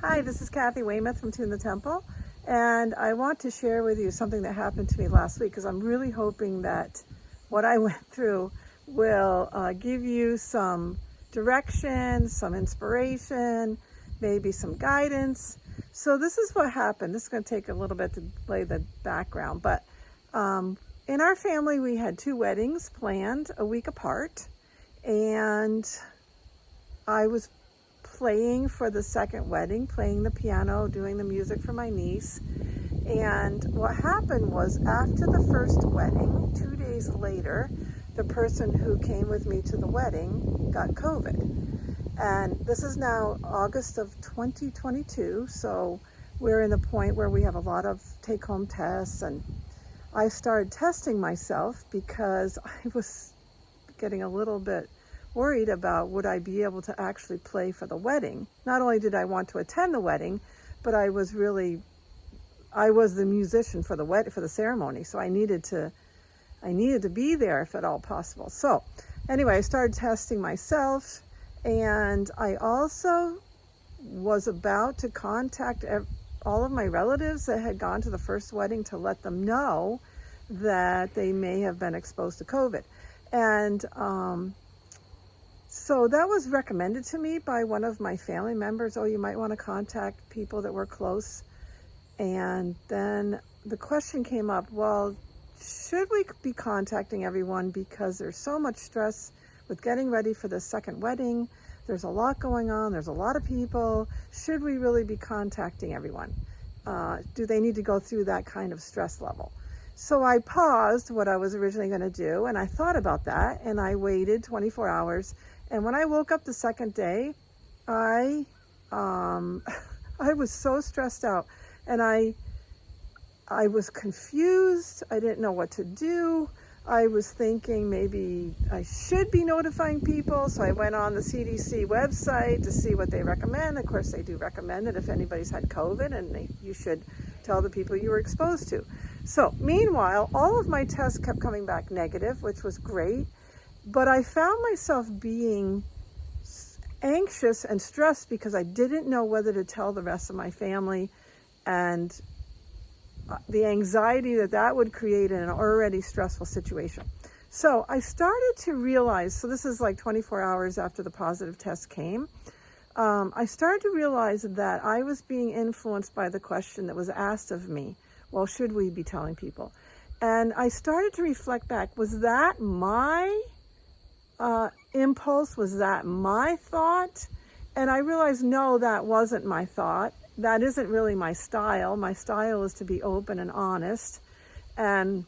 Hi, this is Kathy Weymouth from Tune the Temple, and I want to share with you something that happened to me last week because I'm really hoping that what I went through will give you some direction, some inspiration, maybe some guidance. So this is what happened. This is going to take a little bit to lay the background, but in our family we had two weddings planned a week apart, and I was playing for the second wedding, playing the piano, doing the music for my niece. And what happened was, after the first wedding, 2 days later, the person who came with me to the wedding got COVID. And this is now August of 2022, so we're in the point where we have a lot of take-home tests, and I started testing myself because I was getting a little bit worried about would I be able to actually play for the wedding. Not only did I want to attend the wedding, but I was the musician for the ceremony, so I needed to be there if at all possible. So anyway, I started testing myself, and I also was about to contact all of my relatives that had gone to the first wedding to let them know that they may have been exposed to COVID. And so that was recommended to me by one of my family members. Oh, you might want to contact people that were close. And then the question came up, well, should we be contacting everyone because there's so much stress with getting ready for the second wedding? There's a lot going on. There's a lot of people. Should we really be contacting everyone? Do they need to go through that kind of stress level? So I paused what I was originally going to do, and I thought about that, and I waited 24 hours. And when I woke up the second day, I was so stressed out, and I was confused. I didn't know what to do. I was thinking maybe I should be notifying people. So I went on the CDC website to see what they recommend. Of course, they do recommend it if anybody's had COVID, and you should tell the people you were exposed to. So meanwhile, all of my tests kept coming back negative, which was great. But I found myself being anxious and stressed because I didn't know whether to tell the rest of my family, and the anxiety that would create in an already stressful situation. So I started to realize, so this is like 24 hours after the positive test came, I started to realize that I was being influenced by the question that was asked of me, well, should we be telling people? And I started to reflect back, was that my impulse? Was that my thought? And I realized, no, that wasn't my thought. That isn't really my style. My style is to be open and honest. And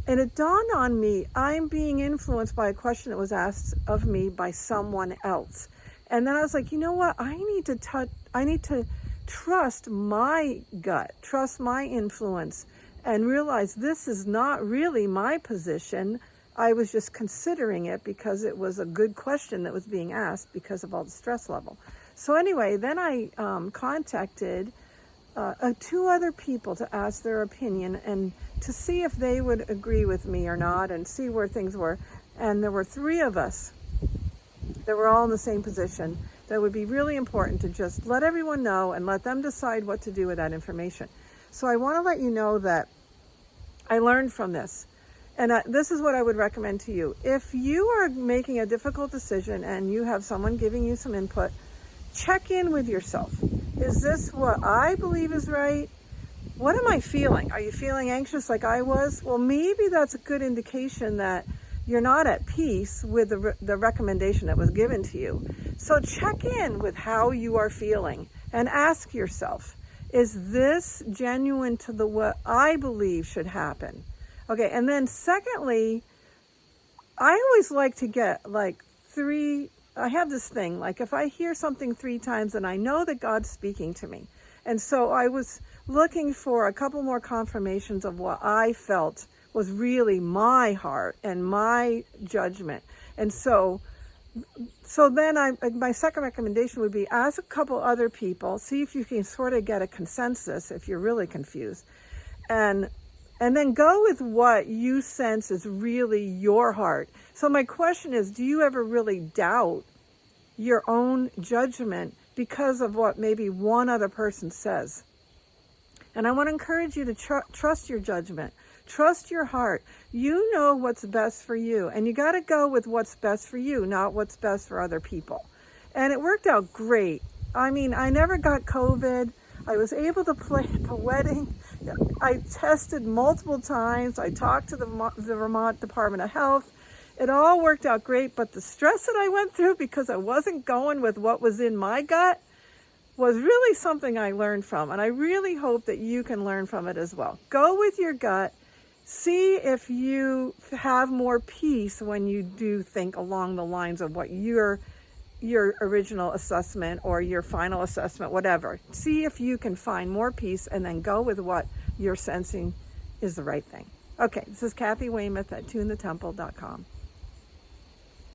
it dawned on me, I'm being influenced by a question that was asked of me by someone else. And then I was like, you know what? I need to trust my gut, trust my influence, and realize this is not really my position. I was just considering it because it was a good question that was being asked because of all the stress level. So anyway, then I contacted two other people to ask their opinion and to see if they would agree with me or not, and see where things were. And there were three of us that were all in the same position. That would be really important to just let everyone know and let them decide what to do with that information. So I want to let you know that I learned from this. And this is what I would recommend to you. If you are making a difficult decision and you have someone giving you some input, check in with yourself. Is this what I believe is right? What am I feeling? Are you feeling anxious like I was? Well, maybe that's a good indication that you're not at peace with the recommendation that was given to you. So check in with how you are feeling and ask yourself, is this genuine to what I believe should happen? Okay, and then secondly, I always like to get I have this thing, like if I hear something 3 times, then I know that God's speaking to me. And so I was looking for a couple more confirmations of what I felt was really my heart and my judgment. And so then my second recommendation would be ask a couple other people, see if you can sort of get a consensus if you're really confused. And then go with what you sense is really your heart. So my question is, do you ever really doubt your own judgment because of what maybe one other person says. And I want to encourage you to trust your judgment. Trust your heart. You know what's best for you. And you got to go with what's best for you, not what's best for other people. And it worked out great. I mean, I never got COVID. I was able to play at the wedding. I tested multiple times. I talked to the Vermont Department of Health. It all worked out great. But the stress that I went through because I wasn't going with what was in my gut was really something I learned from. And I really hope that you can learn from it as well. Go with your gut. See if you have more peace when you do think along the lines of what your original assessment or your final assessment, whatever. See if you can find more peace and then go with what you're sensing is the right thing. Okay, this is Kathy Weymouth at tunethetemple.com.